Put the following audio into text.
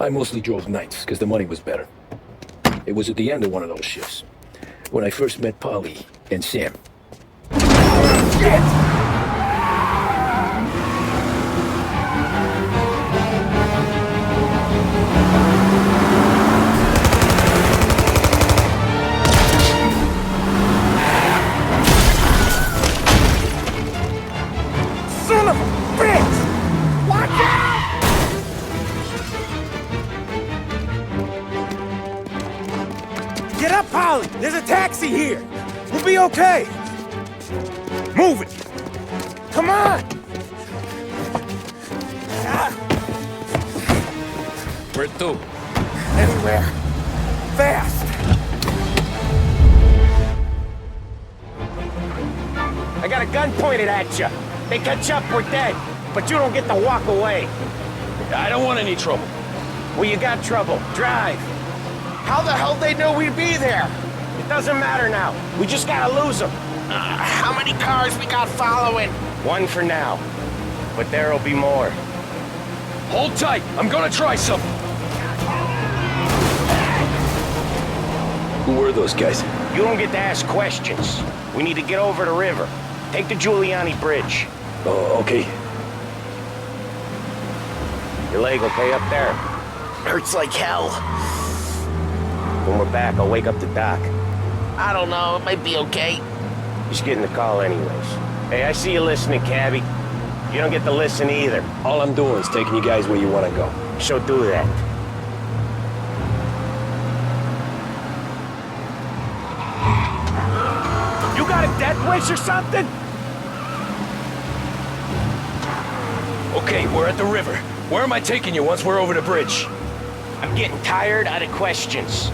I mostly drove nights, because the money was better. It was at the end of one of those shifts, when I first met Polly and Sam. Shit! Son of a bitch! Watch out! Get up, Polly! There's a taxi here! We'll be okay! Move it! Come on! Ah, Where to? anywhere. Fast! I got a gun pointed at you. They catch up, we're dead. But you don't get to walk away. I don't want any trouble. Well, you got trouble. Drive. How the hell they know we'd be there? It doesn't matter now. We just gotta lose them. How many cars we got following? One for now. But there'll be more. Hold tight, I'm gonna try something. Who were those guys? You don't get to ask questions. We need to get over the river. Take the Giuliani Bridge. Oh, okay. Your leg okay up there? Hurts like hell. When we're back, I'll wake up the doc. I don't know, it might be okay. Just getting the call anyways. Hey, I see you listening, cabbie. You don't get to listen either. All I'm doing is taking you guys where you want to go. So do that. You got a death wish or something? Okay, we're at the river. Where am I taking you once we're over the bridge? I'm getting tired out of questions.